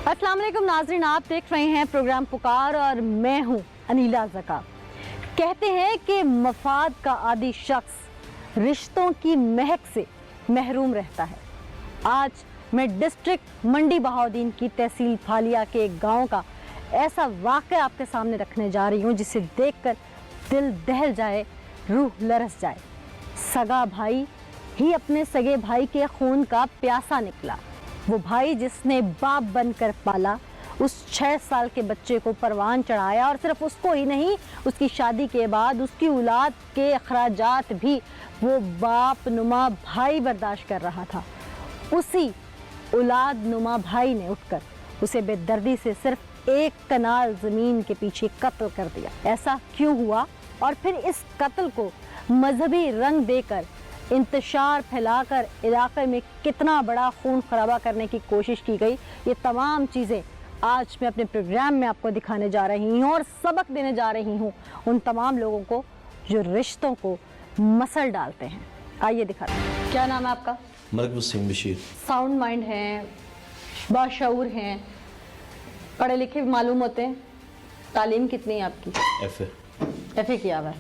अस्सलाम वालेकुम नाज़रीन, आप देख रहे हैं प्रोग्राम पुकार और मैं हूं अनीला ज़का। कहते हैं कि मफाद का आदी शख्स रिश्तों की महक से महरूम रहता है। आज मैं डिस्ट्रिक्ट मंडी बहाउद्दीन की तहसील फालिया के एक गांव का ऐसा वाक़या आपके सामने रखने जा रही हूं जिसे देखकर दिल दहल जाए, रूह लरस जाए। सगा भाई ही अपने सगे भाई के खून का प्यासा निकला। वो भाई जिसने बाप बनकर पाला, उस 6 साल के बच्चे को परवान चढ़ाया और सिर्फ उसको ही नहीं, उसकी शादी के बाद उसकी औलाद के अखराजात भी वो बाप नुमा भाई बर्दाश्त कर रहा था। उसी औलाद नुमा भाई ने उठकर उसे बेदर्दी से सिर्फ 1 कनाल ज़मीन के पीछे कत्ल कर दिया। ऐसा क्यों हुआ और फिर इस कत्ल को मजहबी रंग देकर इंतशार फैलाकर इलाके में कितना बड़ा खून खराबा करने की कोशिश की गई, ये तमाम चीज़ें आज मैं अपने प्रोग्राम में आपको दिखाने जा रही हूँ और सबक देने जा रही हूँ उन तमाम लोगों को जो रिश्तों को मसल डालते हैं। आइए दिखाते हैं। क्या नाम है आपका? मरकज़ बशीर। साउंड माइंड हैं, बाशऊर हैं, पढ़े लिखे भी मालूम होते हैं। तालीम कितनी है आपकी? FA किया हुआ है।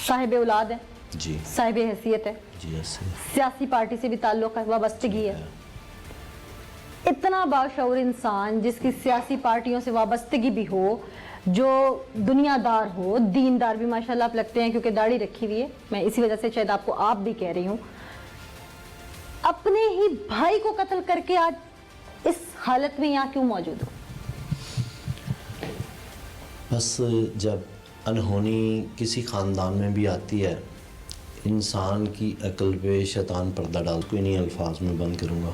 साहिब औलाद है जी, साहिब हैसियत है जी, ऐसे सियासी पार्टी से भी ताल्लुक़ है, वाबस्तगी है। इतना बाशऊर इंसान जिसकी सियासी पार्टियों से वाबस्तगी भी हो, जो दुनियादार हो, दीनदार भी माशाल्लाह आप लगते हैं क्योंकि दाढ़ी रखी हुई है, मैं इसी वजह से शायद आपको आप भी कह रही हूँ, अपने ही भाई को कत्ल करके आज इस हालत में यहाँ क्यों मौजूद हो? बस जब अनहोनी किसी ख़ानदान में भी आती है, इंसान की अक्ल पे शैतान पर्दा डाल को इन्हीं अल्फाज में बंद करूँगा।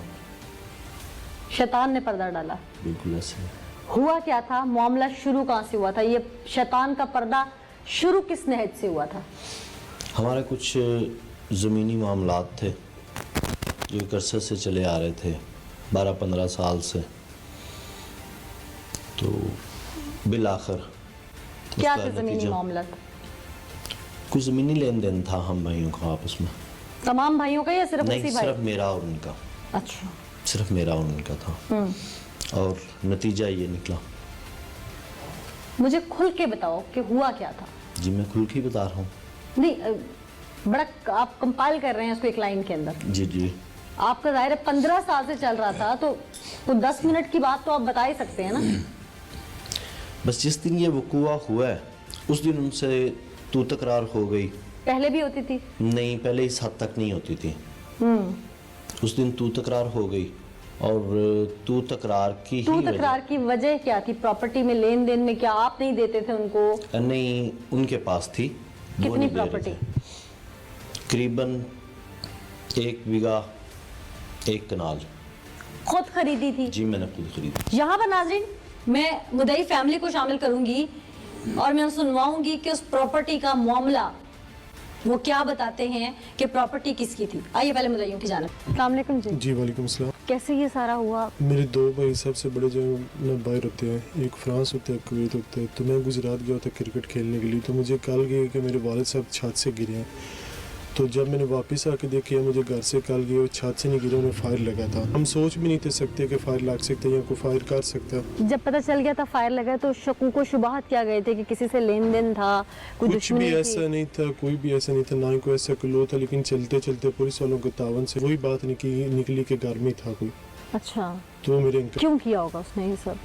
शैतान ने पर्दा डाला? बिल्कुल ऐसे। हुआ क्या था? मामला शुरू कहाँ से हुआ था? ये शैतान का पर्दा शुरू किस नहज से हुआ था? हमारे कुछ ज़मीनी मामलात थे जो एक अरसे से चले आ रहे थे, 12-15 साल से। तो बिल आखिर क्या थे ज़मीनी मामला? कुछ ज़मीनी लेन देन था हम भाइयों का आपस में। तमाम भाइयों का या सिर्फ नहीं, उसी भाई? सिर्फ मेरा और उनका। अच्छा, सिर्फ मेरा और उनका था। और नतीजा ये निकला। मुझे खुल के बताओ कि हुआ क्या था। जी, मैं खुल के बता रहा हूँ। नहीं, बड़ा आप कंपाइल कर रहे हैं उसको एक लाइन के अंदर। जी जी। आपका ज़ाहिर है 15 साल से चल रहा था, तो 10 मिनट की बात तो आप बता ही सकते हैं ना। बस जिस दिन ये वक़ूआ हुआ है उस दिन उनसे तू तकरार हो गई। पहले भी होती थी? नहीं, पहले इस हद तक नहीं होती थी। उस दिन तू तकरार हो गई और तू तकरार की तू तकरार की वजह क्या थी? प्रॉपर्टी में लेन देन में क्या आप नहीं देते थे उनको? नहीं, उनके पास थी। कितनी प्रॉपर्टी? करीबन 1 बीघा 1 कनाल। खुद खरीदी थी? जी, मैंने खुद खरीदी। यहाँ पर नाज़रीन मैं मुदई फैमिली को शामिल करूंगी और मैं सुनवाऊंगी कि उस प्रॉपर्टी का मामला वो क्या बताते हैं कि प्रॉपर्टी किसकी थी। आइए पहले मुदईयों की जानिब। अस्सलाम वालेकुम जी। जी वालेकुम सलाम। कैसे ये सारा हुआ? मेरे 2 भाई सबसे बड़े जो मैं बाहर होते हैं, एक फ्रांस होता है, एक कुवैत होता है। तो मैं गुजरात गया होता क्रिकेट खेलने के लिए। तो मुझे कल गए कि मेरे वालिद साहब छत से गिरे हैं। तो जब मैंने वापस आके देखा, मुझे घर से कल गए, छत से नहीं गिरे, उन्हें फायर लगा था। हम सोच भी नहीं थे सकते कि फायर लग सकता है या कोई फायर कर सकता। जब पता चल गया था फायर लगा तो शकूक व शुबहत क्या गए थे कि किसी से लेन देन था, कोई कुछ भी ऐसा नहीं था, कोई भी ऐसा नहीं था, ना ही कोई ऐसा क्लो था। लेकिन चलते चलते पुलिस वालों के तावन से वही बात निकली कि घर में था कोई। अच्छा, तो मेरे क्यों किया होगा उसने ये सब?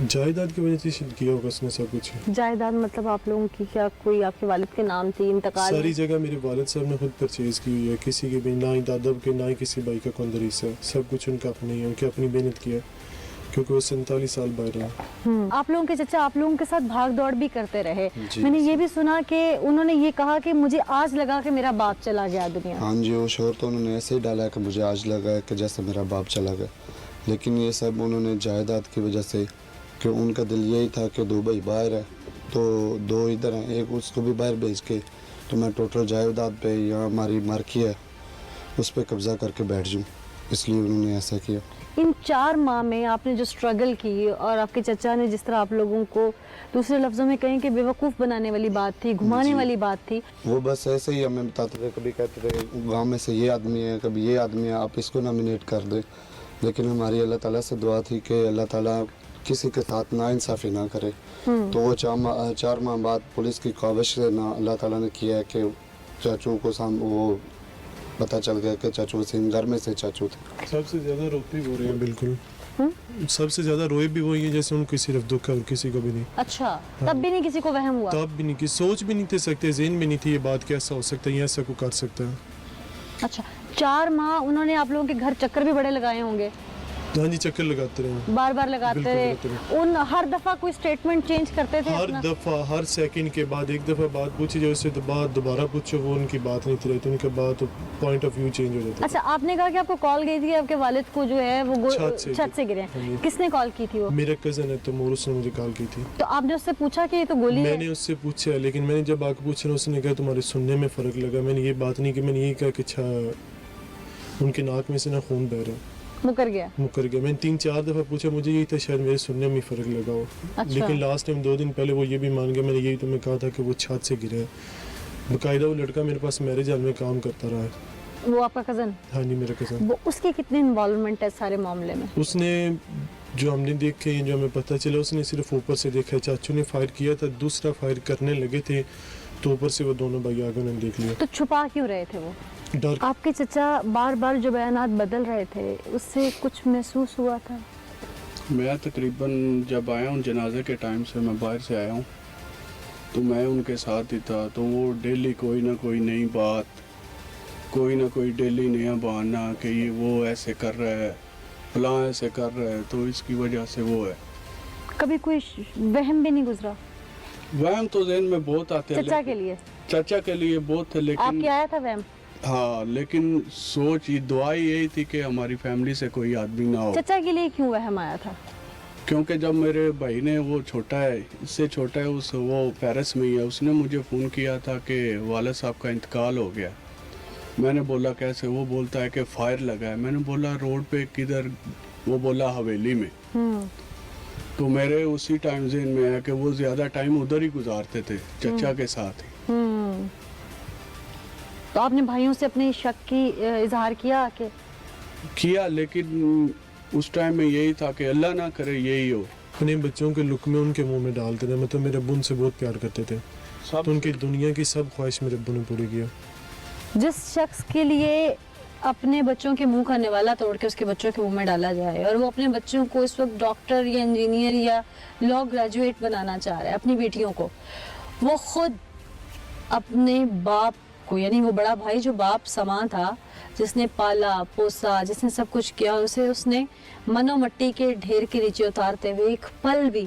जायदाद की वजह से किया होगा उसने सब कुछ। जायदाद मतलब आप लोगों की क्या कोई आपके वालिद के नाम थी? इंतकाल सारी जगह मेरे वालिद साहब ने खुद परचेज की हुई है, किसी के भी ना ही दादा के ना ही किसी भाई का कोई हिस्सा। सब कुछ उनका अपना ही है, उनकी अपनी मेहनत की है क्योंकि वो 47 साल बाहर रहे। आप लोगों के चचा आप लोगों के साथ भाग दौड़ भी करते रहे। मैंने ये भी सुना कि उन्होंने ये कहा कि मुझे आज लगा कि मेरा बाप चला गया दुनिया। हाँ जी, वो शोर तो उन्होंने ऐसे ही डाला है कि मुझे आज लगा है कि जैसे मेरा बाप चला गया। लेकिन ये सब उन्होंने जायदाद की वजह से, कि उनका दिल यही था कि 2 भाई बाहर है तो 2 इधर हैं, एक उसको भी बाहर भेज के तो मैं टोटल जायदाद पे या हमारी मार्की है उस पर कब्ज़ा करके बैठ जाऊँ, इसलिए उन्होंने ऐसा किया। इन 4 माह में आपने जो स्ट्रगल की और आपके चचा ने जिस तरह आप लोगों को दूसरे लफ्ज़ों में कहें कि बेवकूफ़ बनाने वाली बात थी, घुमाने वाली बात थी, वो बस ऐसे ही हमें बताते थे। कभी कहते थे गांव में से ये आदमी है, कभी ये आदमी है, आप इसको नॉमिनेट कर दें। لیکن ہماری اللہ تعالیٰ سے دعا تھی کہ اللہ تعالیٰ کسی کے ساتھ ناانصافی نہ کرے. تو وہ 4 ماہ بعد پولیس کی کاوش سے اللہ تعالیٰ نے کیا کہ چاچو کو وہ پتہ چل گیا کہ چاچو وسیم گھر میں سے چاچو تھے. سب سے زیادہ روتے بھی ہو رہے ہیں بالکل. سب سے زیادہ روئے بھی وہی ہیں جیسے ان کو صرف دکھ ہے اور کسی کو بھی نہیں. اچھا تب بھی نہیں کسی کو وہم ہوا؟ تب بھی نہیں, سوچ بھی نہیں تھے سکتے, ذہن میں نہیں تھی یہ بات کیسا ہو سکتا ہے, یہ ایسا کو کر سکتا ہے. اچھا 4 ماہ انہوں نے آپ لوگوں کے گھر چکر بھی بڑے لگائے ہوں گے؟ ہاں جی, چکر لگاتے رہے, بار بار لگاتے رہے. ان ہر دفعہ کوئی سٹیٹمنٹ چینج کرتے تھے ہر دفعہ, ہر سیکنڈ کے بعد ایک دفعہ بات پوچھی جائے, اس سے بعد دوبارہ پوچھو, وہ ان کی بات نہیں تھی رہتی, ان کے بعد پوائنٹ آف ویو چینج ہو جاتا. اچھا آپ نے کہا کہ آپ کو کال گئی تھی آپ کے والد کو جو ہے وہ چھت سے گرے ہیں, کس نے کال کی تھی؟ وہ میرا کزن ہے تیمور, اس نے مجھے کال کی تھی. تو آپ نے اس سے پوچھا کہ یہ تو گولی ہے؟ میں نے اس سے پوچھا, لیکن میں نے جب آ کے پوچھا اس نے کہا تمہارے سننے میں فرق لگا. میں نے یہ بات نہیں کہ میں نے یہی کہا کہ اچھا ان کے ناک میں سے نا خون بہ رہا, مکر گیا. میں نے 3-4 دفعہ پوچھا, مجھے یہی تھا شاید میرے سننے میں فرق لگا ہو. لیکن لاسٹ ٹائم 2 دن پہلے وہ یہ بھی مان گیا, میں نے یہی تمہیں کہا تھا کہ وہ چھت سے گرا ہے. باقاعدہ وہ لڑکا میرے پاس میرج ہال میں کام کرتا رہا ہے. وہ آپ کا کزن؟ ہاں جی میرا کزن. وہ اس کی کتنی انوالومنٹ ہے سارے معاملے میں؟ اس نے جو ہم نے دیکھے ہیں, جو ہمیں پتہ چلا, اس نے صرف اوپر سے دیکھا. چاچو نے فائر کیا تھا, دوسرا فائر کرنے لگے تھے تو اوپر سے وہ دونوں بھائی آگے انہوں نے دیکھ لیا. تو چھپا کیوں رہے تھے وہ؟ ڈر. آپ کے چچا بار بار جو بیانات بدل رہے تھے اس سے کچھ محسوس ہوا تھا؟ میں تقریباً جب آیا ہوں جنازے کے ٹائم سے, میں باہر سے آیا ہوں تو میں ان کے ساتھ ہی تھا. تو وہ ڈیلی کوئی نہ کوئی نئی بات, کوئی نہ کوئی ڈیلی نیا بہانہ کہ یہ وہ ایسے کر رہا ہے, فلاں ایسے کر رہا ہے, تو اس کی وجہ سے وہ ہے. کبھی کوئی وہم بھی نہیں گزرا؟ وہم تو ذہن میں بہت آتے ہیں, چچا کے لیے؟ چچا کے لیے بہت تھے, آپ لیکن کے آیا تھا وہم؟ ہاں, لیکن سوچ دعا یہی تھی کہ ہماری فیملی سے کوئی آدمی نہ ہو. چچا کے لیے کیوں وہم آیا تھا؟ کیونکہ جب میرے بھائی نے, وہ چھوٹا ہے, اس سے چھوٹا ہے, وہ پیرس میں ہی ہے, اس نے مجھے فون کیا تھا کہ والد صاحب کا انتقال ہو گیا. میں نے بولا کیسے؟ وہ بولتا ہے کہ فائر لگا ہے. میں نے بولا روڈ پہ کدھر؟ وہ بولا حویلی میں. تو میرے اسی ٹائم ذہن میں ہے کہ وہ زیادہ ٹائم ادھر ہی گزارتے تھے چچا کے ساتھ ہی. تو آپ نے بھائیوں سے اپنے شک کی اظہار کیا؟ لیکن اس ٹائم میں یہی تھا کہ اللہ نہ کرے یہی ہو. اپنے بچوں کے لک میں ان کے منہ میں ڈالتے تھے. مطلب میرے ابو ان سے بہت پیار کرتے تھے, تو ان کی دنیا کی سب خواہش میرے ابو نے پوری کیا. جس شخص کے لیے اپنے بچوں کے منہ کا نوالا توڑ کے اس کے بچوں کے منہ میں ڈالا جائے, اور وہ اپنے بچوں کو اس وقت ڈاکٹر یا انجینئر یا لا گریجویٹ بنانا چاہ رہا ہے, اپنی بیٹیوں کو, وہ خود اپنے باپ کو, یعنی وہ بڑا بھائی جو باپ سماں تھا, جس نے پالا پوسا, جس نے سب کچھ کیا, اسے اس نے من و مٹی کے ڈھیر کے نیچے اتارتے ہوئے ایک پل بھی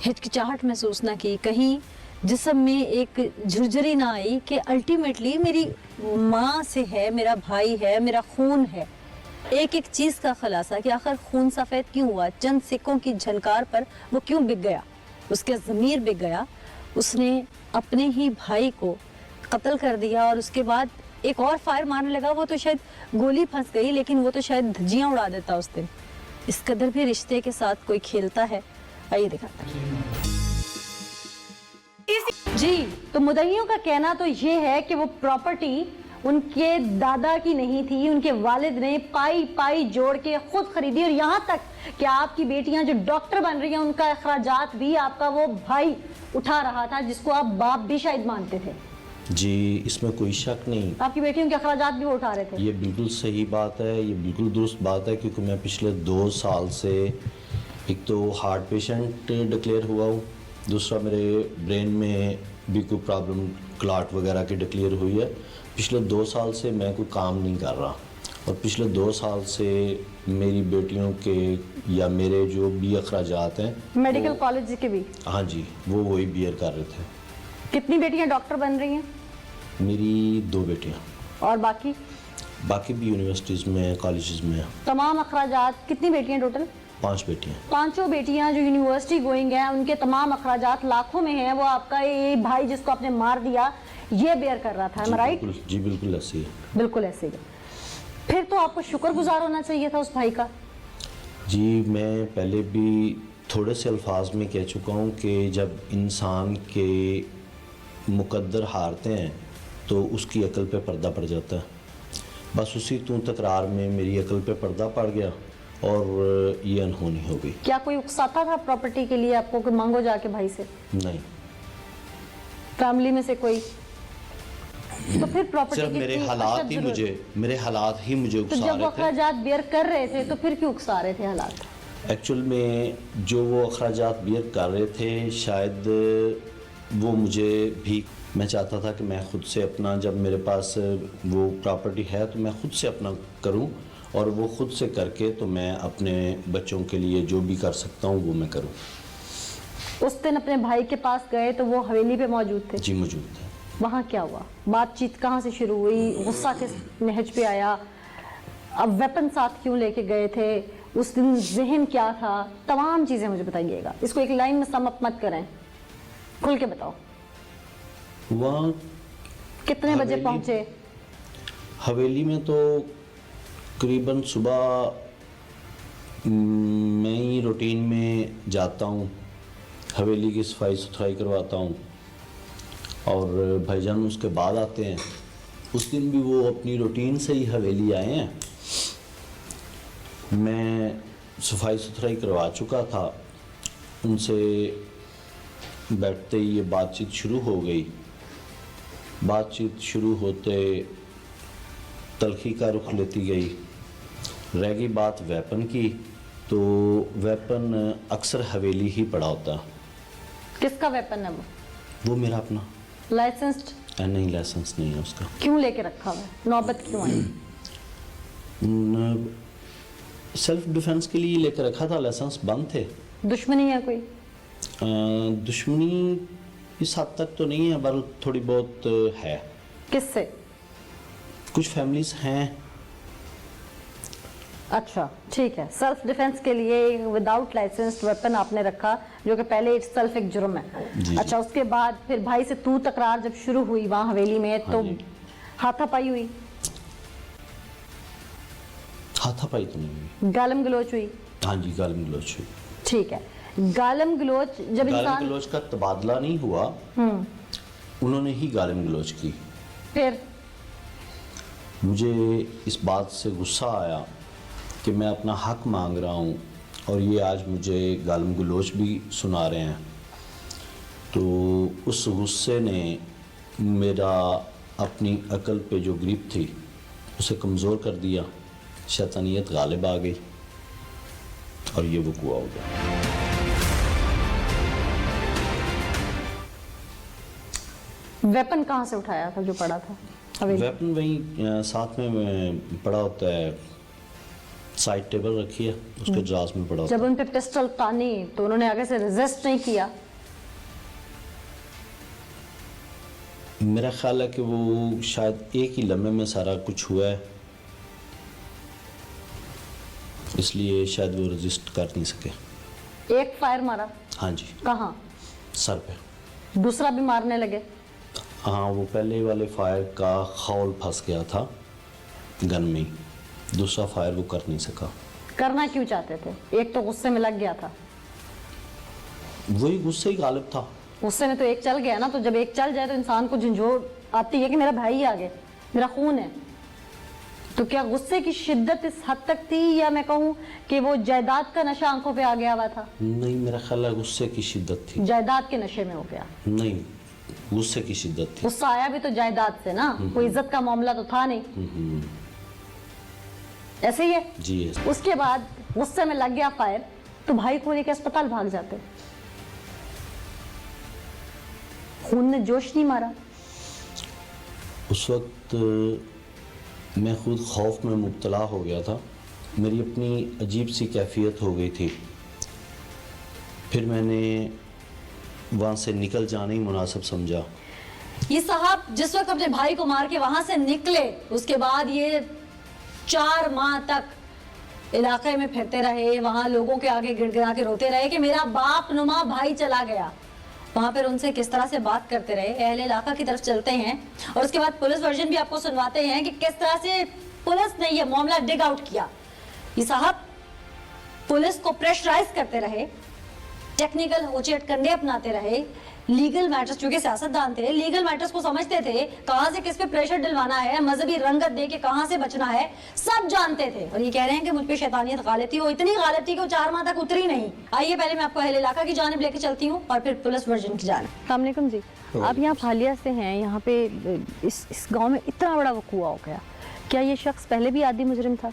ہچکچاہٹ محسوس نہ کی, کہیں جسم میں ایک جھرجھری نہ آئی کہ الٹیمیٹلی میری ماں سے ہے, میرا بھائی ہے, میرا خون ہے. ایک ایک چیز کا خلاصہ کہ آخر خون سفید کیوں ہوا, چند سکوں کی جھنکار پر وہ کیوں بک گیا, اس کے ضمیر بک گیا. اس نے اپنے ہی بھائی کو قتل کر دیا, اور اس کے بعد ایک اور فائر مارنے لگا. وہ تو شاید گولی پھنس گئی, لیکن وہ تو شاید دھجیاں اڑا دیتا اس دن. اس قدر بھی رشتے کے ساتھ کوئی کھیلتا ہے؟ آئیے دکھاتا ہے. جی تو مدعیوں کا کہنا تو یہ ہے کہ وہ پراپرٹی ان کے دادا کی نہیں تھی, ان کے والد نے پائی جوڑ کے خود خریدی, اور یہاں تک کہ آپ کی بیٹیاں جو ڈاکٹر بن رہی ہیں ان کا اخراجات بھی آپ کا وہ بھائی اٹھا رہا تھا, جس کو آپ باپ بھی شاید مانتے تھے. جی اس میں کوئی شک نہیں, آپ کی بیٹیوں کے اخراجات بھی وہ اٹھا رہے تھے. یہ بالکل صحیح بات ہے, یہ بالکل درست بات ہے, کیونکہ میں پچھلے 2 سال سے ایک تو ہارٹ پیشنٹ ڈکلیئر ہوا ہوں, دوسرا میرے برین میں بھی کوئی پرابلم کلاٹ وغیرہ کی ڈکلیئر ہوئی ہے. پچھلے 2 سال سے میں کوئی کام نہیں کر رہا, اور پچھلے 2 سال سے میری بیٹیوں کے یا میرے جو بھی اخراجات ہیں میڈیکل کالج کے بھی, ہاں جی, وہ وہی بیئر کر رہے تھے. کتنی بیٹیاں ڈاکٹر بن رہی ہیں؟ میری 2 بیٹیاں, اور باقی بھی یونیورسٹیز میں, کالجز میں. تمام اخراجات کتنی بیٹیاں ٹوٹل؟ 5 بیٹیاں. 5 بیٹیاں جو یونیورسٹی گوئنگ ہیں, ان کے تمام اخراجات لاکھوں میں ہیں, وہ آپ کا یہ بھائی جس کو آپ نے مار دیا یہ بیئر کر رہا تھا, رائٹ؟ جی بالکل ایسے ہی, بالکل ایسے ہی. پھر تو آپ کو شکر گزار ہونا چاہیے تھا اس بھائی کا. جی میں پہلے بھی تھوڑے سے الفاظ میں کہہ چکا ہوں کہ جب انسان کے مقدر ہارتے ہیں تو اس کی عقل پہ پردہ پڑ جاتا ہے. बस उसी तू तकरार में मेरी अकल पे पर्दा पड़ गया और ये अनहोनी हो गई। क्या कोई उकसाता था प्रॉपर्टी के लिए आपको कि मांगो जाके भाई से? नहीं, फैमिली में से कोई? तो फिर प्रॉपर्टी सिर्फ की मेरे इतनी हालात अशद ही जरूरत- मुझे तो उकसा जब वो रहे थे। अखराजात बियर कर रहे थे तो फिर क्यों उकसा रहे थे हालात? एक्चुअल में जो वो अखराजात बियर कर रहे थे, शायद वो मुझे भी, मैं चाहता था कि मैं खुद से अपना, जब मेरे पास वो प्रॉपर्टी है तो मैं खुद से अपना करूं, और वो खुद से करके तो मैं अपने बच्चों के लिए जो भी कर सकता हूं वो मैं करूं। उस दिन अपने भाई के पास गए तो वो हवेली पे मौजूद थे? जी मौजूद थे। वहाँ क्या हुआ? बातचीत कहाँ से शुरू हुई? गुस्सा किस नहज पे आया? अब वेपन साथ क्यों लेके गए थे? उस दिन जहन क्या था? तमाम चीज़ें मुझे बताइएगा। इसको एक लाइन में सम अप मत करें, खुल के बताओ। वहाँ कितने बजे हवेली- पहुंचे? हवेली में तो करीबन सुबह मैं ही रूटीन में जाता हूँ, हवेली की सफाई सुथराई करवाता हूँ, और भाईजान उसके बाद आते हैं। उस दिन भी वो अपनी रूटीन से ही हवेली आए हैं। मैं सफाई सुथराई करवा चुका था, उनसे बैठते ही ये बातचीत शुरू हो गई। बातचीत शुरू होते तलखी का रुख लेती गई। रह गई बात वेपन की, तो वेपन अक्सर हवेली ही पड़ा होता। किसका वेपन है वो? वो मेरा अपना। लाइसेंस्ड? नहीं, लाइसेंस नहीं है उसका। क्यों लेके रखा हुआ है? नौबत क्यों आई? सेल्फ डिफेंस के लिए लेकर रखा था, लाइसेंस बंद थे। दुश्मनी है कोई? दुश्मनी इस हद तक तो नहीं है, पर थोड़ी बहुत है। किससे? कुछ फैमिलीज हैं। अच्छा ठीक है, सेल्फ डिफेंस के लिए विदाउट लाइसेंस्ड वेपन आपने रखा, जो कि पहले इट्स सेल्फ एक जुर्म है। जी। अच्छा, उसके बाद फिर भाई से तू तकरार जब शुरू हुई वहाँ हवेली में, तो जी। हाथापाई हुई? हाथापाई तो नहीं हुई। गालम गलोच हुई? हाँ जी, गालिम गलोच हुई। ठीक है, गालम गलोच जब गालिम इंसान, गलोच का तबादला नहीं हुआ, उन्होंने ही गालिम गलोच की। फिर मुझे इस बात से गुस्सा आया कि मैं अपना हक मांग रहा हूँ और ये आज मुझे गालिम गलोच भी सुना रहे हैं। तो उस गुस्से ने मेरा अपनी अकल पे जो ग्रिप थी उसे कमज़ोर कर दिया। शैतानियत गालिब आ गई और ये वक़ूआ हो गया। वेपन कहाँ से उठाया था जो पड़ा था हवेली? वेपन वहीं साथ में पड़ा होता है, साइड टेबल रखी है, उसके ड्राज में पड़ा होता जब उन पे पिस्टल तानी तो उन्होंने आगे से रेजिस्ट नहीं किया? है। मेरा ख्याल है कि वो शायद एक ही लम्हे में सारा कुछ हुआ है, इसलिए शायद वो रजिस्ट कर नहीं सके। एक फायर मारा? हाँ जी, कहाँ? सर पे। दूसरा भी मारने लगे? हाँ, वो पहले वाले फायर का खौल फंस गया था गन में ही, दूसरा फायर वो कर नहीं सका। करना क्यों चाहते थे? एक तो गुस्से में लग गया था। वही गुस्से ही गालिब था। गुस्से में तो एक चल गया ना, तो जब एक चल जाए तो इंसान को झंझोर आती है कि मेरा भाई आ गया, मेरा खून है। तो क्या गुस्से की शिद्दत इस हद तक थी, या मैं कहूँ कि वो जायदाद का नशा आंखों पे आ गया हुआ था? नहीं, मेरा ख्याल है गुस्से की शिद्दत थी। जायदाद के नशे में हो गया? नहीं, गुस्से की शिद्दत थी। गुस्सा आया भी तो जायदाद से ना, कोई इज्जत का मामला तो था नहीं। ऐसे ही है जी है। उसके बाद गुस्से में लग गया फायर, तो भाई को लेकर अस्पताल भाग जाते। खून ने जोश नहीं मारा? उस वक्त मैं खुद खौफ में मुब्तला हो गया था, मेरी अपनी अजीब सी कैफियत हो गई थी। फिर मैंने वहाँ से निकल जाना ही मुनासिब समझा। ये साहब जिस वक्त अपने भाई को मार के वहां से निकले, उसके बाद ये 4 माह तक इलाके में फिरते रहे, वहां लोगों के आगे गिड़गिड़ा के रोते रहे कि मेरा बाप नुमा भाई चला गया। वहां पर उनसे किस तरह से बात करते रहे, अहले इलाका की तरफ चलते हैं, और उसके बाद पुलिस वर्जन भी आपको सुनवाते हैं कि किस तरह से पुलिस ने यह मामला डिग आउट किया। ये साहब पुलिस को प्रेशराइज करते रहे टेक्निकल होचे हटकंडे अपनाते रहे, लीगल मैटर्स, चूंकि सियासतदान थे, लीगल मैटर्स को समझते थे, कहां से किस पे प्रेशर डलवाना है, मजहबी रंगत दे के कहां से बचना है, सब जानते थे। और ये कह रहे हैं कि मुझ पे शैतानियत गालिब थी, वो इतनी गालिब थी कि वो 4 माह तक उतरी नहीं। आइए पहले मैं आपको अहले इलाका की जानिब लेके चलती हूँ और फिर पुलिस वर्जन की जानिब। अस्सलाम वालेकुम जी, आप यहाँ हालिया से हैं, यहाँ पे इस गाँव में इतना बड़ा वकूआ हो गया, क्या ये शख्स पहले भी आदी मुजरिम था?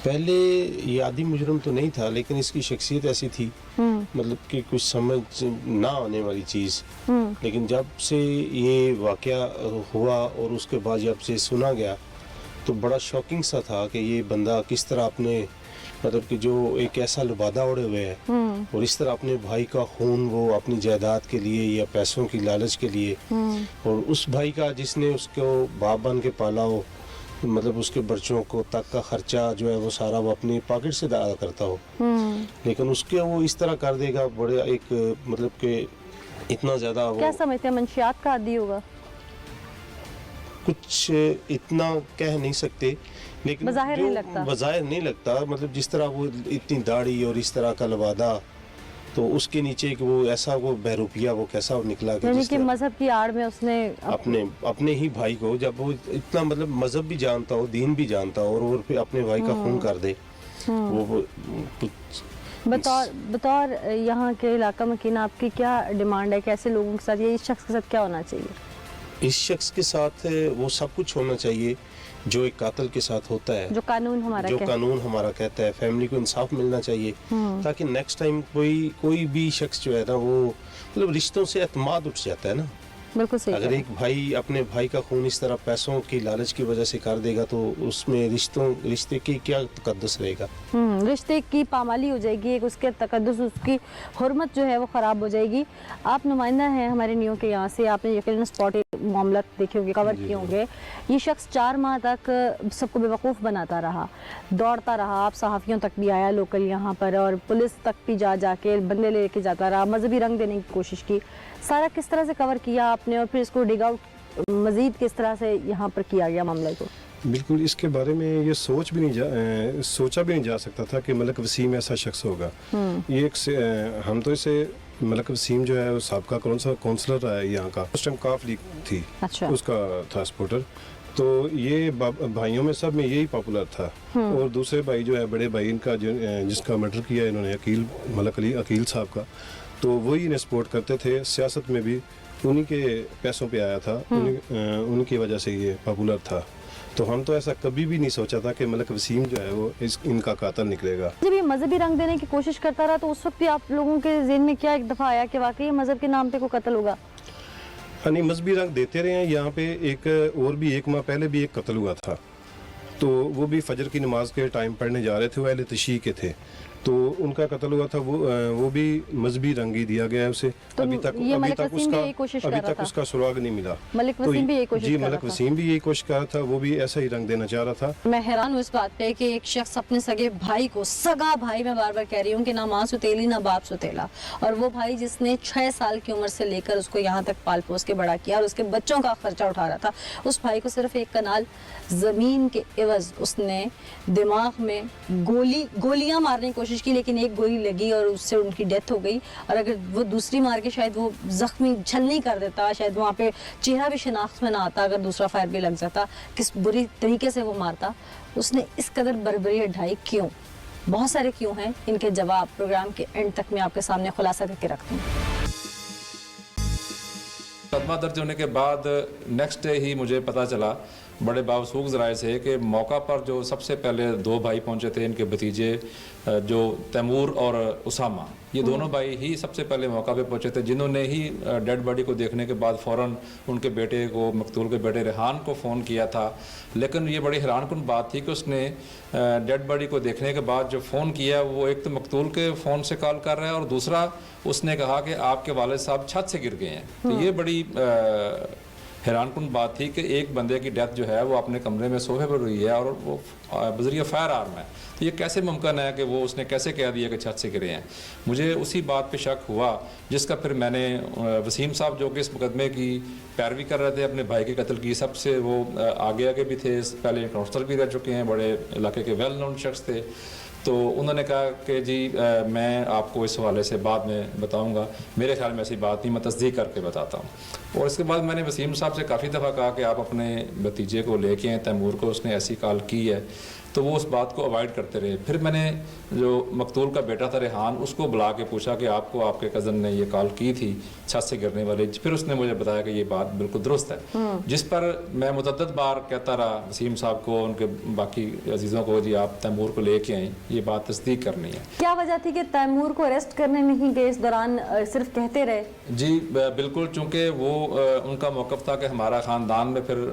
पहले ये आदि मुजरम तो नहीं था, लेकिन इसकी शख्सियत ऐसी थी, मतलब कि कुछ समझ ना आने वाली चीज़। लेकिन जब से ये वाक़या हुआ और उसके बाद जब से सुना गया तो बड़ा शॉकिंग सा था कि ये बंदा किस तरह अपने, मतलब कि जो एक ऐसा लबादा ओढ़े हुए है और इस तरह अपने भाई का खून वो अपनी जायदाद के लिए या पैसों की लालच के लिए, और उस भाई का जिसने उसको बाप बन के पाला हो, मतलब उसके बच्चों को तक का खर्चा जो है वो सारा वो अपनी पॉकेट से अदा करता हो, लेकिन उसके वो इस तरह कर देगा, बड़े एक मतलब कि इतना ज़्यादा वो क्या समझते हैं, मंशियात का आदी होगा? कुछ इतना कह नहीं सकते, लेकिन बज़ाहिर नहीं लगता। बज़ाहिर नहीं लगता, मतलब जिस तरह वो इतनी दाढ़ी और इस तरह का लबादा, तो उसके नीचे एक वो ऐसा वो बहरूपिया वो कैसा निकला कि यानी जिस कि तरह मजहब की आड़ में उसने अपने ही भाई को, जब वो इतना मतलब मजहब भी जानता हो, दीन भी जानता हो, और फिर अपने भाई का खून कर दे, वो बतौर यहाँ के इलाका मकीन आपकी क्या डिमांड है, कैसे लोगों के साथ, ये इस शख्स के साथ क्या होना चाहिए? इस शख्स के साथ वो सब कुछ होना चाहिए जो एक कातिल के साथ होता है, जो कानून हमारा कहता है। फैमिली को इंसाफ मिलना चाहिए, ताकि नेक्स्ट टाइम कोई भी शख्स जो है ना, वो मतलब रिश्तों से एतमाद उठ जाता है ना। बिल्कुल सही। अगर एक भाई अपने भाई का खून इस तरह पैसों की लालच की वजह से कर देगा तो उसमें रिश्ते की क्या तकद्दुस रहेगा? रिश्ते की पामाली हो जाएगी, एक उसके तकद्दुस, उसकी हुर्मत जो है वो ख़राब हो जाएगी। आप नुमाइंदा हैं हमारे न्यू के यहाँ से, आपने यकीनन स्पॉट मामला देखे होंगे, कवर किए होंगे। ये शख्स 4 माह तक सबको बेवकूफ़ बनाता रहा, दौड़ता रहा, आप सहाफ़ियों तक भी आया लोकल यहाँ पर, और पुलिस तक भी जाके बंदे लेके जाता रहा, मजहबी रंग देने की कोशिश की। सारा किस तरह से कवर किया आपने, और फिर इसको डिग आउट मज़ीद किस तरह से यहाँ पर किया गया मामले को? बिल्कुल, इसके बारे में ये सोचा भी नहीं जा सकता था कि मलक वसीम ऐसा शख्स होगा। ये हम तो इसे मलक वसीम जो है वो साबका काउंसलर रहा है यहाँ का, उस टाइम काफ लीग थी, अच्छा। उसका था सपोर्टर, तो ये भाइयों में सब में यही पॉपुलर था। और दूसरे भाई जो है, बड़े भाई इनका जिसका मर्डर किया इन्होंने, अकील मलक अली अकील साहब का, तो वही इन्हें सपोर्ट करते थे। सियासत में भी उन्हीं के पैसों पे आया था, उनकी वजह से ये पॉपुलर था। तो हम तो ऐसा कभी भी नहीं सोचा था कि मलक वसीम जो है वो इनका कातिल निकलेगा। जब ये मजहबी रंग देने की कोशिश करता रहा तो उस वक्त भी आप लोगों के ज़हन में क्या एक दफ़ा आया कि वाकई मजहब के नाम पे कोई कत्ल होगा? नहीं, मजहबी रंग देते रहे हैं। यहाँ पे एक माह पहले भी एक कत्ल हुआ था, तो वो भी फजर की नमाज के टाइम पढ़ने जा रहे थे, वो अहले तशीह के थे, तो उनका कत्ल हुआ था। वो भी मजहबी रंग ही दिया गया है उसे। तो अभी तक उसका सुराग नहीं मिला। मलिक वसीम भी यही कोशिश कर रहा था। मलिक वसीम भी यही कोशिश कर रहा था, वो भी ऐसा ही रंग देना चाह रहा था। मैं हैरान हूँ इस बात पे कि एक शख्स अपने सगे भाई को, सगा भाई, मैं बार बार कह रही हूँ कि ना माँ सुतेली ना बाप सुतेला, और वो भाई जिसने 6 साल की उम्र से लेकर उसको यहाँ तक पाल पोस के बड़ा किया और उसके बच्चों का खर्चा उठा रहा था, उस भाई को सिर्फ 1 कनाल ज़मीन के एवज उसने दिमाग में गोलियां मारने की कोशिश की, लेकिन एक गोली लगी और उससे उनकी डेथ हो गई। और अगर वो दूसरी मार के शायद वो जख्मी छलनी कर देता, शायद वहाँ पे चेहरा भी शिनाख्त में ना आता, अगर दूसरा फायर भी लग जाता, किस बुरी तरीके से वो मारता। उसने इस कदर बर्बरी ढाई क्यों? बहुत सारे क्यों हैं, इनके जवाब प्रोग्राम के एंड तक मैं आपके सामने खुलासा करके रखती हूँ। सदमा दर्ज होने के बाद नेक्स्ट डे ही मुझे पता चला बड़े बावसूख ज़राए से कि मौका पर जो सबसे पहले 2 भाई पहुंचे थे, इनके भतीजे जो तैमूर और उसामा, ये दोनों भाई ही सबसे पहले मौका पे पहुंचे थे, जिन्होंने ही डेड बॉडी को देखने के बाद फ़ौरन उनके बेटे को, मकतूल के बेटे रेहान को फ़ोन किया था। लेकिन ये बड़ी हैरानकुन बात थी कि उसने डेड बॉडी को देखने के बाद जो फ़ोन किया, वो एक तो मकतूल के फ़ोन से कॉल कर रहा है और दूसरा उसने कहा कि आपके वालिद साहब छत से गिर गए हैं। तो ये बड़ी हैरानकुन बात थी कि एक बंदे की डेथ जो है वो अपने कमरे में सोफे पर हुई है और वो बज़रिया फायर आर्म है। तो ये कैसे मुमकिन है कि वो उसने कैसे कह दिया कि छत से गिरे हैं? मुझे उसी बात पे शक हुआ, जिसका फिर मैंने वसीम साहब जो कि इस मुकदमे की पैरवी कर रहे थे अपने भाई के कत्ल की, सबसे वो आगे भी थे, पहले काउंसलर भी रह चुके हैं, बड़े इलाके के वेल नोन शख्स थे, تو انہوں نے کہا کہ جی میں آپ کو اس حوالے سے بعد میں بتاؤں گا، میرے خیال میں ایسی بات نہیں، میں تصدیق کر کے بتاتا ہوں۔ اور اس کے بعد میں نے وسیم صاحب سے کافی دفعہ کہا کہ آپ اپنے بھتیجے کو لے کے آئیں تیمور کو، اس نے ایسی کال کی ہے، تو وہ اس بات کو اوائڈ کرتے رہے۔ پھر میں نے جو مقتول کا بیٹا تھا ریحان، اس کو بلا کے پوچھا کہ آپ کو آپ کے کزن نے یہ کال کی تھی چھت سے گرنے والی، پھر اس نے مجھے بتایا کہ یہ بات بالکل درست ہے، جس پر میں متعدد بار کہتا رہا وسیم صاحب کو، ان کے باقی عزیزوں کو، جی آپ تیمور کو لے کے آئیں، یہ بات تصدیق کرنی ہے۔ کیا وجہ تھی کہ تیمور کو اریسٹ کرنے نہیں گئے، اس دوران صرف کہتے رہے؟ جی بالکل، چونکہ وہ ان کا موقف تھا کہ ہمارا خاندان میں پھر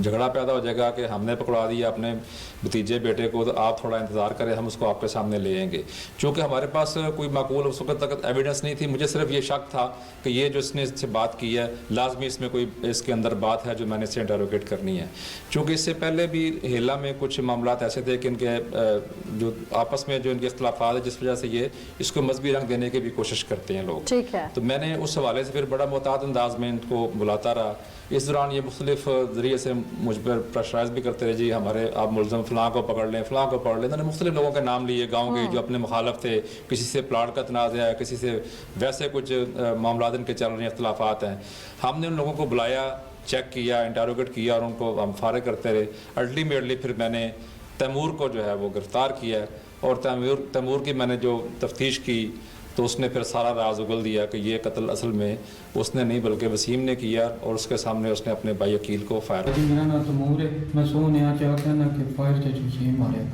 جھگڑا پیدا ہو جائے گا کہ ہم نے پکڑا دیا اپنے بھتیجے بیٹے کو، تو آپ تھوڑا انتظار کریں، ہم اس کو آپ کے سامنے لے آئیں گے۔ چونکہ ہمارے پاس کوئی معقول اس وقت تک ایویڈنس نہیں تھی، مجھے صرف یہ شک تھا کہ یہ جو اس نے اس سے بات کی ہے لازمی اس میں کوئی اس کے اندر بات ہے جو میں نے اس سے انٹروگیٹ کرنی ہے۔ چونکہ اس سے پہلے بھی ہیلا میں کچھ معاملات ایسے تھے کہ ان کے جو آپس میں جو ان کے اختلافات ہیں، جس وجہ سے یہ اس کو مذہبی رنگ دینے کی بھی کوشش کرتے ہیں لوگ۔ ٹھیک ہے، تو میں نے اس حوالے سے پھر بڑا محتاط انداز میں ان کو بلاتا رہا۔ اس دوران یہ مختلف ذریعے سے مجھ پر پریشرائز بھی کرتے رہے، جی ہمارے آپ ملزم فلاں کو پکڑ لیں، فلاں کو پکڑ لیں۔ انہوں نے مختلف لوگوں کے نام لیے گاؤں کے جو اپنے مخالف تھے، کسی سے پلاٹ کا تنازع ہے، کسی سے ویسے کچھ معاملات ان کے چل رہے ہیں، اختلافات ہیں۔ ہم نے ان لوگوں کو بلایا، چیک کیا، انٹروگیٹ کیا، اور ان کو ہم فارغ کرتے رہے۔ الٹیمیٹلی پھر میں نے تیمور کو جو ہے وہ گرفتار کیا، اور تیمور کی میں نے جو تفتیش کی تو اس نے پھر سارا راز اگل دیا کہ یہ قتل اصل میں اس نے نہیں بلکہ وسیم نے کیا، اور اس کے سامنے اس نے اپنے بھائی عقیل کو فائر کیا۔ میرا نام تیمور ہے، میں سونے آ چاہ کہنا کہ فائر چاچی وسیم مارے۔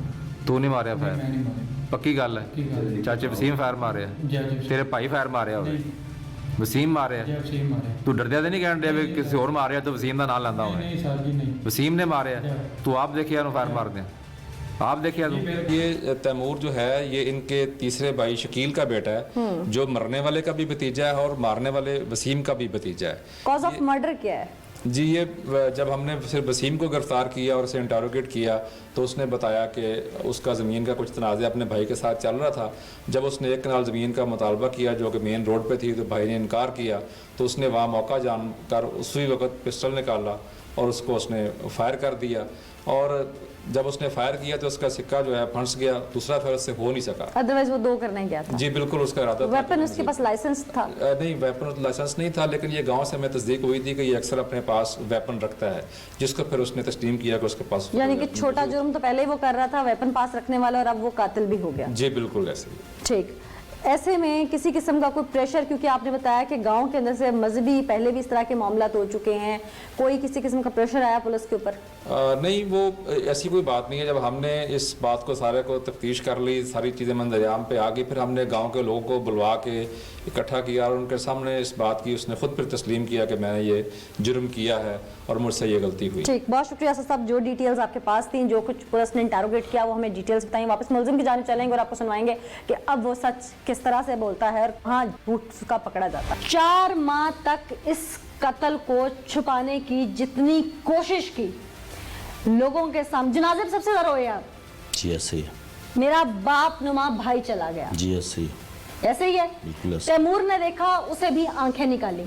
تو نہیں ماریا میں فائر؟ نہیں مارے، پکی گل ہے؟ کی گل ہے؟ چاچے وسیم فائر ماریا؟ جی جی تیرے بھائی فائر ماریا ہوئے؟ وسیم ماریا؟ جی وسیم مارے۔ تو ڈردیا تو نہیں کہن ڈیا بھی کسی اور ماریا تو وسیم کا نام لینا ہوئے؟ نہیں سر جی نہیں، وسیم نے ماریا؟ تو آپ دیکھیا انہوں فائر مار دیں؟ آپ دیکھیا تو؟ یہ تیمور جو ہے یہ ان کے تیسرے بھائی شکیل کا بیٹا ہے، جو مرنے والے کا بھی بھتیجا ہے اور مارنے والے وسیم کا بھی بھتیجا ہے۔ کاز آف مرڈر کیا ہے؟ جی یہ جب ہم نے صرف وسیم کو گرفتار کیا اور اسے انٹروگیٹ کیا تو اس نے بتایا کہ اس کا زمین کا کچھ تنازع اپنے بھائی کے ساتھ چل رہا تھا۔ جب اس نے 1 کنال زمین کا مطالبہ کیا جو کہ مین روڈ پہ تھی، تو بھائی نے انکار کیا، تو اس نے وہاں موقع جان کر اسی وقت پسٹل نکالا اور اس کو اس نے فائر کر دیا، اور جب اس نے فائر کیا تو اس کا سکہ جو ہے پھنس گیا، دوسرا پھر اس سے ہو نہیں سکا۔ ادروائز وہ 2 کرنے گیا تھا؟ جی بالکل، اس کا ارادہ تھا۔ ویپن اس کے پاس لائسنس تھا؟ نہیں، ویپن لائسنس نہیں تھا، لیکن یہ گاؤں سے ہمیں تصدیق ہوئی تھی کہ یہ اکثر اپنے پاس ویپن رکھتا ہے، جس کو پھر اس نے تسلیم کیا کہ اس کے پاس، یعنی کہ چھوٹا جرم تو پہلے ہی وہ کر رہا تھا، ویپن پاس رکھنے والا، اور اب وہ قاتل بھی ہو گیا۔ جی بالکل ایسے ہی۔ ٹھیک، ایسے میں کسی قسم کا کوئی پریشر، کیونکہ آپ نے بتایا کہ گاؤں کے اندر سے مذہبی پہلے بھی اس طرح کے معاملات ہو چکے ہیں، کوئی کسی قسم کا پریشر آیا پولیس کے اوپر؟ نہیں، وہ ایسی کوئی بات نہیں ہے۔ جب ہم نے اس بات کو سارے کو تفتیش کر لی، ساری چیزیں منظر عام پہ آ گئی، پھر ہم نے گاؤں کے لوگوں کو بلوا کے اکٹھا کیا اور ان کے سامنے اس بات کی اس نے خود پھر تسلیم کیا کہ میں نے یہ جرم کیا ہے اور مجھ سے یہ غلطی ہوئی۔ ٹھیک، بہت شکریہ اسد صاحب، جو ڈیٹیلز آپ کے پاس تھیں، جو کچھ پولیس نے انٹروگیٹ کیا، وہ ہمیں ڈیٹیلز بتائیں۔ واپس ملزم کی جانب چلیں گے اور آپ کو سنوائیں گے کہ اب وہ سچ کس طرح سے بولتا ہے اور کہاں جھوٹ کا پکڑا جاتا ہے۔ 4 ماہ تک اس قتل کو چھپانے کی جتنی کوشش کی لوگوں کے سامنے، جنازے پہ سب سے زیادہ روئے آپ؟ جی ایسے ہی، میرا باپ نما بھائی چلا گیا، جی ایسے ہی، ایسے ہی ہے۔ بالکل ایسے۔ تیمور نے دیکھا، اسے بھی آنکھیں نکالی،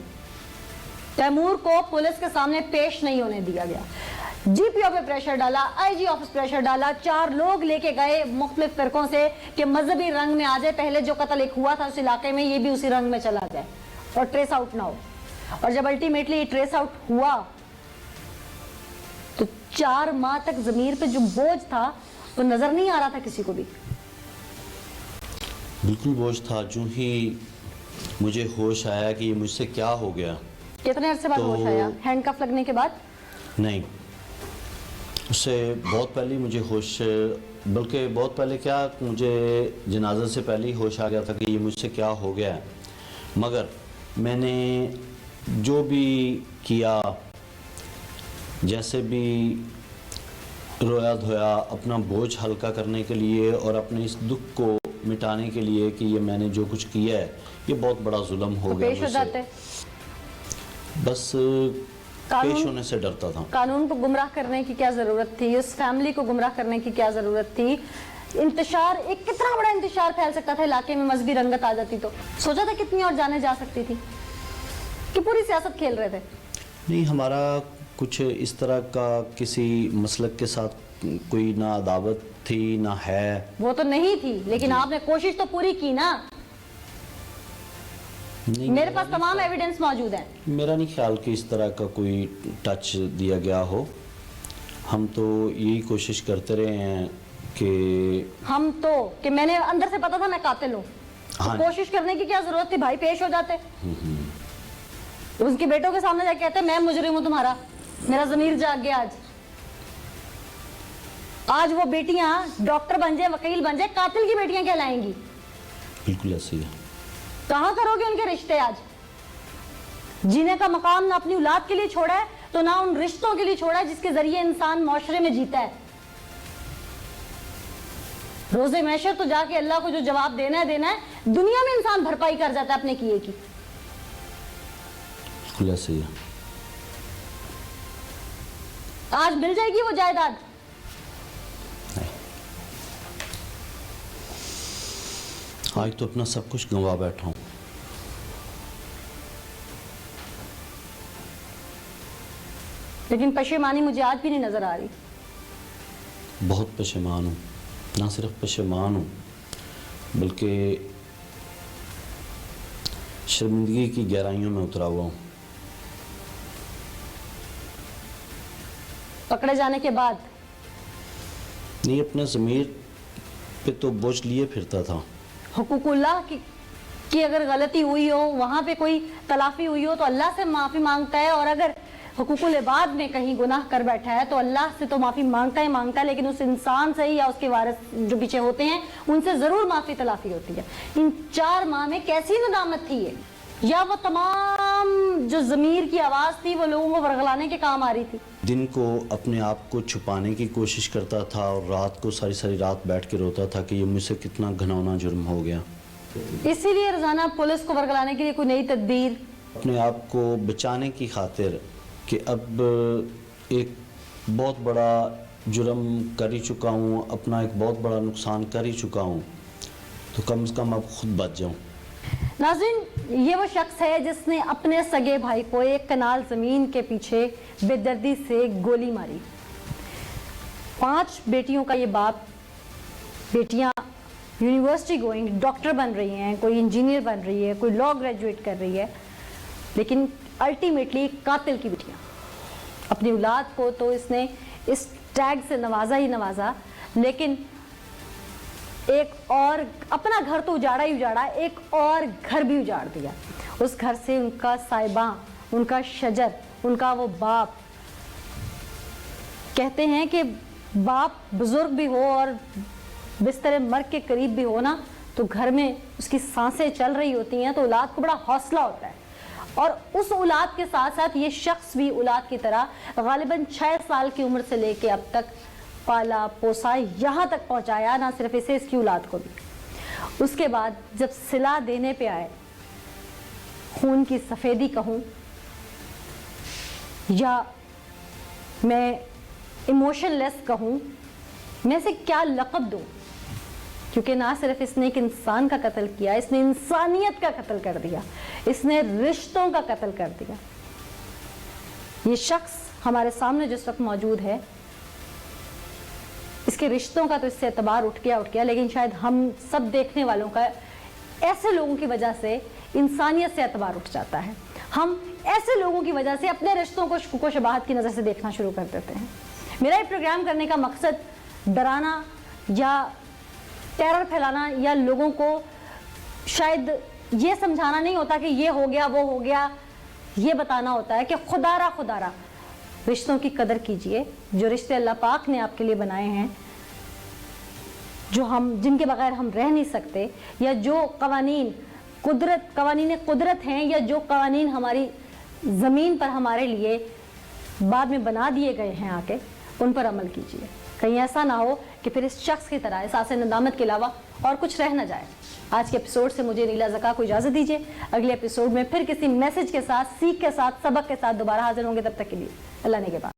تیمور کو پولیس کے سامنے پیش نہیں ہونے دیا گیا، جی پی او پہ پریشر ڈالا، آئی جی آفس پریشر ڈالا، 4 لوگ لے کے گئے مختلف فرقوں سے کہ مذہبی رنگ میں آ جائے، پہلے جو قتل ایک ہوا تھا اس علاقے میں یہ بھی اسی رنگ میں چلا جائے اور ٹریس آؤٹ نہ ہو۔ اور جب الٹیمیٹلی یہ ٹریس آؤٹ ہوا تو 4 ماہ تک ضمیر پہ جو بوجھ تھا وہ نظر نہیں آ رہا تھا کسی کو بھی۔ بالکل بوجھ تھا، جو ہی مجھے ہوش آیا کہ یہ مجھ سے کیا ہو گیا۔ کتنے عرصے بعد ہوش آیا؟ ہینڈ کف لگنے کے بعد؟ نہیں، اس سے بہت پہلے مجھے ہوش، بلکہ بہت پہلے کیا، مجھے جنازہ سے پہلے ہی ہوش آ گیا تھا کہ یہ مجھ سے کیا ہو گیا ہے۔ مگر میں نے جو بھی کیا، جیسے بھی رویا دھویا اپنا بوجھ ہلکا کرنے کے لیے اور اپنے اس دکھ کو مٹانے کے لیے کہ یہ میں نے جو کچھ کیا ہے یہ بہت بڑا ظلم ہو گیا پیش ہو مجھ جاتے، سے، بس قانون- پیش ہونے سے ڈرتا تھا۔ قانون کو گمراہ کرنے کی کیا ضرورت تھی؟ اس فیملی کو گمراہ کرنے کی کیا ضرورت تھی؟ انتشار، ایک کتنا بڑا انتشار پھیل سکتا تھا علاقے میں، مذہبی رنگت آ جاتی تو سوچا تھا کتنی اور جانیں جا سکتی تھی، کہ پوری سیاست کھیل رہے تھے؟ نہیں، ہمارا کچھ اس طرح کا کسی مسلک کے ساتھ कोई ना अदावत थी ना है। वो तो नहीं थी, लेकिन आपने कोशिश तो पूरी की ना। नहीं, मेरे पास तमाम एविडेंस मौजूद हैं। मेरा नहीं ख्याल कि इस तरह का कोई टच दिया गया हो। हम तो यही कोशिश करते रहे हैं कि मैंने अंदर से पता था मैं कातिल हूँ, हाँ। तो कोशिश करने की क्या जरूरत थी भाई, पेश हो जाते। उसके बेटों के सामने जाके कहते मैं मुजरिम हूँ तुम्हारा, मेरा ज़मीर जाग गया आज वो बेटियां डॉक्टर बन जाए, वकील बन जाए, कातिल की बेटियां कहलाएंगी। बिल्कुल ऐसे ही है। कहां करोगे उनके रिश्ते? आज जीने का मकाम ना अपनी औलाद के लिए छोड़ा है, तो ना उन रिश्तों के लिए छोड़ा है जिसके जरिए इंसान माशरे में जीता है। रोजे महशर तो जाके अल्लाह को जो जवाब देना है, दुनिया में इंसान भरपाई कर जाता है अपने किए की। बिल्कुल ऐसे ही है। आज मिल जाएगी वो जायदाद? आज तो अपना सब कुछ गंवा बैठा हूं। लेकिन पशेमानी मुझे आज भी नहीं नजर आ रही। बहुत पशेमान हूं, ना सिर्फ पशेमान हूं बल्कि शर्मिंदगी की गहराइयों में उतरा हुआ हूं। पकड़े जाने के बाद नहीं, अपने ज़मीर पे तो बोझ लिए फिरता था। हुकूकुल्लाह की अगर गलती हुई हो, वहां पे कोई तलाफी हुई हो, तो अल्लाह से माफ़ी मांगता है। और अगर हुकूकुल इबाद में कहीं गुनाह कर बैठा है तो अल्लाह से तो माफ़ी मांगता है, लेकिन उस इंसान से या उसके वारिस जो पीछे होते हैं उनसे ज़रूर माफ़ी तलाफी होती है। इन 4 माह में कैसी नदामत थी ये, या वो तमाम जो ज़मीर की आवाज़ थी वो लोगों को वरगलाने के काम आ रही थी। दिन को अपने आप को छुपाने की कोशिश करता था और रात को सारी सारी रात बैठ के रोता था कि ये मुझसे कितना घिनौना जुर्म हो गया। इसीलिए रोजाना पुलिस को वरगलाने के लिए कोई नई तदबीर, अपने आप को बचाने की खातिर कि अब एक बहुत बड़ा जुर्म कर ही चुका हूँ, अपना एक बहुत बड़ा नुकसान कर ही चुका हूँ, तो कम से कम अब खुद बच जाऊँ। नाज़रीन, ये वो शख्स है जिसने अपने सगे भाई को एक कनाल ज़मीन के पीछे बेदर्दी से गोली मारी। 5 बेटियों का ये बाप, बेटियां यूनिवर्सिटी गोइंग डॉक्टर बन रही हैं, कोई इंजीनियर बन रही है, कोई लॉ ग्रेजुएट कर रही है, लेकिन अल्टीमेटली कातिल की बेटियां। अपनी औलाद को तो इसने इस टैग से नवाजा ही नवाजा, लेकिन एक और अपना घर तो उजाड़ा ही उजाड़ा, एक और घर भी उजाड़ दिया। उस घर से उनका साहिबा, उनका शजर, उनका वो बाप। कहते हैं कि बाप बुजुर्ग भी हो और बिस्तर मर्ग के करीब भी हो ना, तो घर में उसकी सांसें चल रही होती हैं, तो औलाद को बड़ा हौसला होता है। और उस औलाद के साथ साथ ये शख्स भी औलाद की तरह गालिबन 6 साल की उम्र से लेके अब तक पाला पोसा, यहाँ तक पहुँचाया, ना सिर्फ इसे, इसकी औलाद को भी। उसके बाद जब सिला देने पे आए, खून की सफ़ेदी कहूँ या मैं इमोशनलेस कहूँ, मैं इसे क्या लक़ब दूँ, क्योंकि ना सिर्फ इसने एक इंसान का कत्ल किया, इसने इंसानियत का कत्ल कर दिया, इसने रिश्तों का कत्ल कर दिया। ये शख्स हमारे सामने जिस वक्त मौजूद है, इसके रिश्तों का तो इससे एतबार उठ गया, लेकिन शायद हम सब देखने वालों का ऐसे लोगों की वजह से इंसानियत से एतबार उठ जाता है। हम ऐसे लोगों की वजह से अपने रिश्तों को शुकूक शबाहत की नज़र से देखना शुरू कर देते हैं। मेरा ये प्रोग्राम करने का मकसद डराना या टेरर फैलाना या लोगों को शायद ये समझाना नहीं होता कि ये हो गया वो हो गया, ये बताना होता है कि खुदारा रिश्तों की कदर कीजिए। जो रिश्ते अल्लाह पाक ने आपके लिए बनाए हैं, जिनके बगैर हम रह नहीं सकते, या जो कवानीन कुदरत हैं, या जो कवानीन हमारी ज़मीन पर हमारे लिए बाद में बना दिए गए हैं आके, उन पर अमल कीजिए। कहीं ऐसा ना हो कि फिर इस शख्स की तरह एहसास नदामत के अलावा और कुछ रह न जाए। आज के एपिसोड से मुझे नीला ज़का को इजाज़त दीजिए। अगले एपिसोड में फिर किसी मैसेज के साथ, सीख के साथ, सबक के साथ दोबारा हाजिर होंगे। तब तक के लिए अल्लाह ने के बाद।